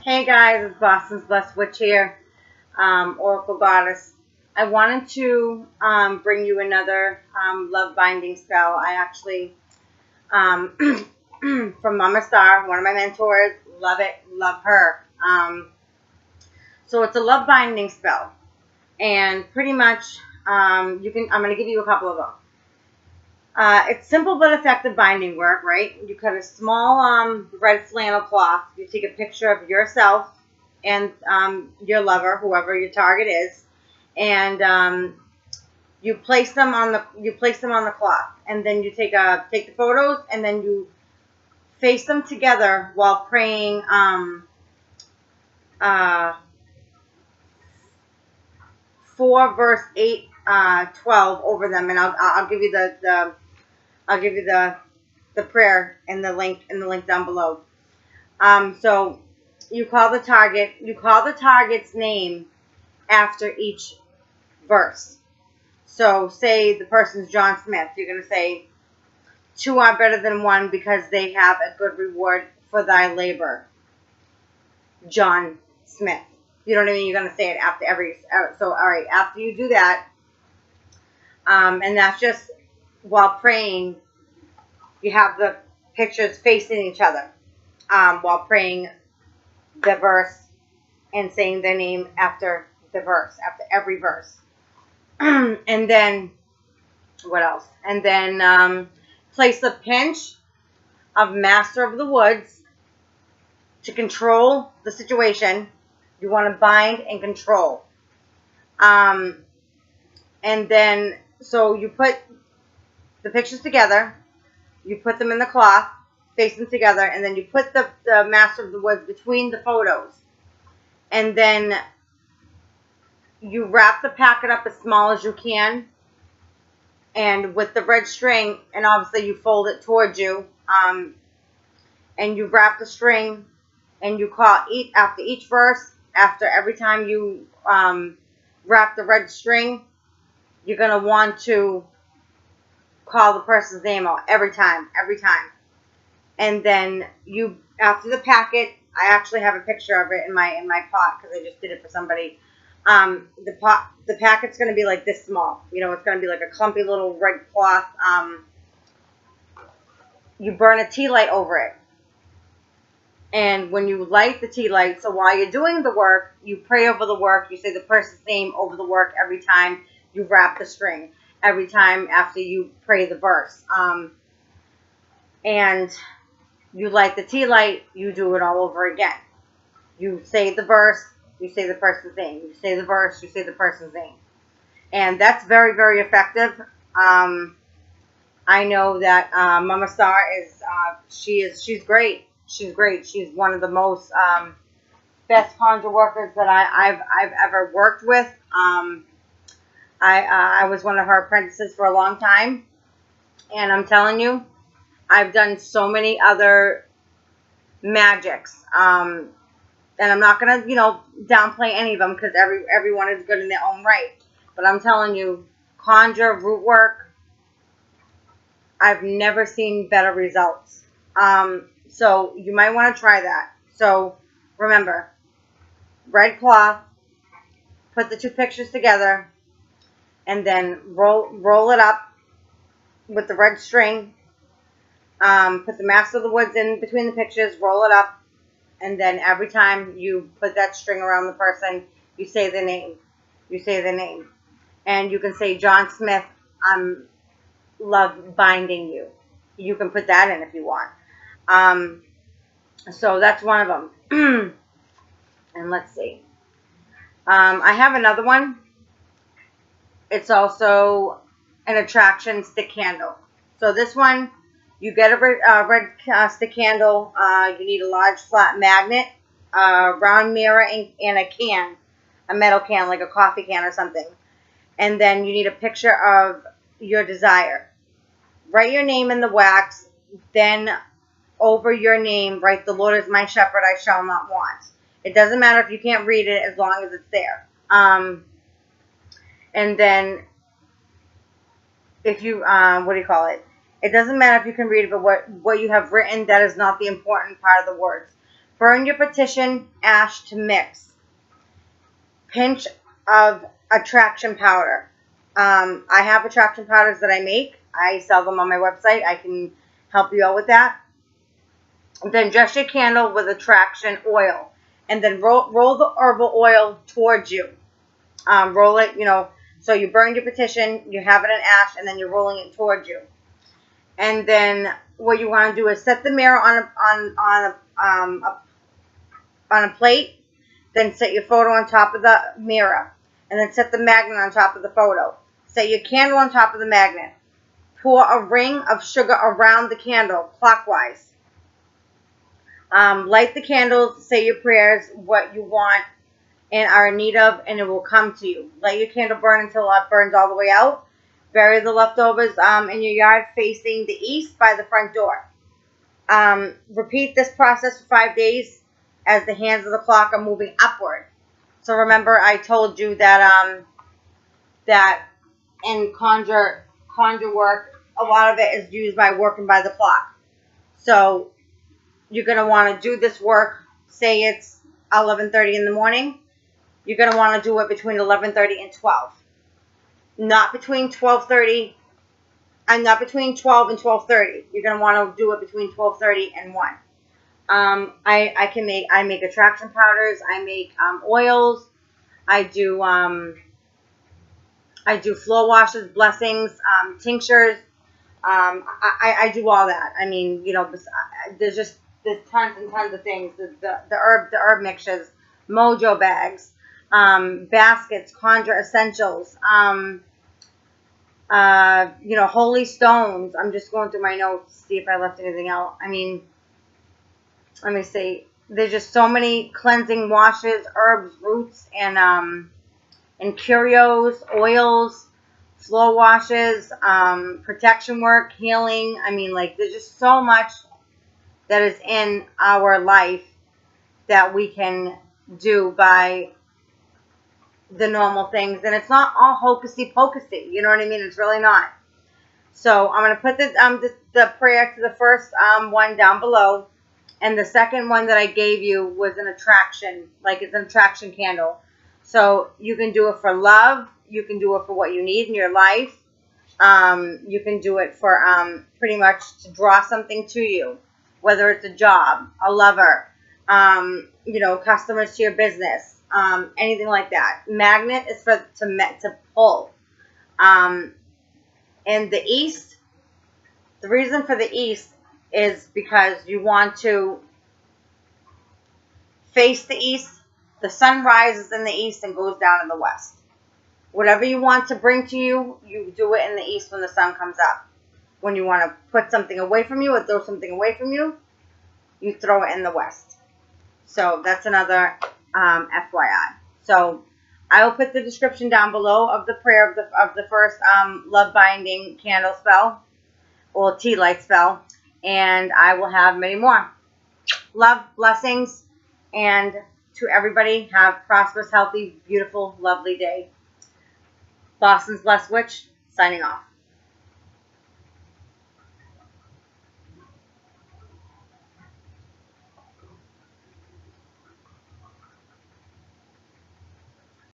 Hey guys, it's Boston's Blessed Witch here, Oracle Goddess. I wanted to bring you another love binding spell. I actually, from Mama Star, one of my mentors, love it, love her. So it's a love binding spell, and pretty much I'm going to give you a couple of them. It's simple but effective binding work, right? You cut a small red flannel cloth. You take a picture of yourself and your lover, whoever your target is, and you place them on the cloth. And then you take the photos, and then you face them together while praying 4 verse 8 12 over them, and I'll give you the prayer and the link down below. So you call the target's name after each verse. So say the person's John Smith, you're going to say, 2 are better than 1 because they have a good reward for thy labor. John Smith. You know what I mean? You're going to say it after every, so all right, after you do that, and that's just while praying, you have the pictures facing each other while praying the verse and saying their name after the verse, after every verse. And then, what else? And then place a pinch of Master of the Woods to control the situation. You want to bind and control. And then, so you put the pictures together. You put them in the cloth, face them together, and then you put the Master of the Woods between the photos. And then you wrap the packet up as small as you can, and with the red string, and obviously you fold it towards you, and you wrap the string, and you call after each verse, after every time you wrap the red string, you're going to want to call the person's name out every time. And then you, after the packet, I actually have a picture of it in my pot because I just did it for somebody. The packet's going to be like this small. You know, it's going to be like a clumpy little red cloth. You burn a tea light over it. And when you light the tea light, so while you're doing the work, you pray over the work. You say the person's name over the work every time you wrap the string. Every time after you pray the verse. And you light the tea light, you do it all over again. You say the verse, you say the person's name. You say the verse, you say the person's name. And that's very, very effective. I know that Mama Star she's great. She's great. She's one of the most best conjure workers that I've ever worked with. I was one of her apprentices for a long time, and I'm telling you, I've done so many other magics, and I'm not gonna, downplay any of them because everyone is good in their own right. But I'm telling you, Conjure Rootwork, I've never seen better results. So you might want to try that. So remember, red cloth, put the 2 pictures together, and then roll it up with the red string. Put the Master of the Woods in between the pictures, roll it up, and then every time you put that string around the person, you say their name. You say their name. And you can say, John Smith, I'm love binding you. You can put that in if you want. So that's one of them. And let's see. I have another one. It's also an attraction stick candle. So this one, you get a red stick candle. You need a large flat magnet, a round mirror, and a can, a metal can, like a coffee can or something. And then you need a picture of your desire. Write your name in the wax. Then over your name, write, the Lord is my shepherd, I shall not want. It doesn't matter if you can't read it as long as it's there. And then if you, it doesn't matter if you can read it, but what you have written, that is not the important part of the words. Burn your petition ash to mix. Pinch of attraction powder. I have attraction powders that I make. I sell them on my website. I can help you out with that. Then dress your candle with attraction oil. And then roll the herbal oil towards you. Roll it, so you burned your petition, you have it in ash, and then you're rolling it towards you. And then what you want to do is set the mirror on a plate. Then set your photo on top of the mirror. And then set the magnet on top of the photo. Set your candle on top of the magnet. Pour a ring of sugar around the candle, clockwise. Light the candles, say your prayers, what you want and are in need of, and it will come to you. Let your candle burn until it burns all the way out. Bury the leftovers in your yard facing the east by the front door. Repeat this process for 5 days as the hands of the clock are moving upward. So remember, I told you that that in conjure work, a lot of it is used by working by the clock. So you're going to want to do this work, say it's 11:30 in the morning. You're going to want to do it between 11:30 and 12. Not between 12:30 and not between 12 and 12:30. You're going to want to do it between 12:30 and 1. I make attraction powders. I make oils. I do flow washes, blessings, tinctures. I do all that. I mean, there's tons and tons of things. The herb mixtures, mojo bags, baskets, conjure essentials, holy stones. I'm just going through my notes to see if I left anything out. I mean, let me see. There's just so many cleansing washes, herbs, roots, and curios, oils, flow washes, protection work, healing. I mean, there's just so much that is in our life that we can do by the normal things. And it's not all hocusy-pocusy. You know what I mean? It's really not. So I'm going to put the prayer to the first one down below. And the second one that I gave you was an attraction. It's an attraction candle. So you can do it for love. You can do it for what you need in your life. You can do it for pretty much to draw something to you. Whether it's a job, a lover, customers to your business, anything like that. Magnet is to pull. In the east, the reason for the east is because you want to face the east. The sun rises in the east and goes down in the west. Whatever you want to bring to you, you do it in the east when the sun comes up. When you want to put something away from you or throw something away from you, you throw it in the west. So that's another FYI. So I will put the description down below of the prayer of the first love binding candle spell or tea light spell. And I will have many more. Love, blessings, and to everybody, have prosperous, healthy, beautiful, lovely day. Boston's Blessed Witch, signing off.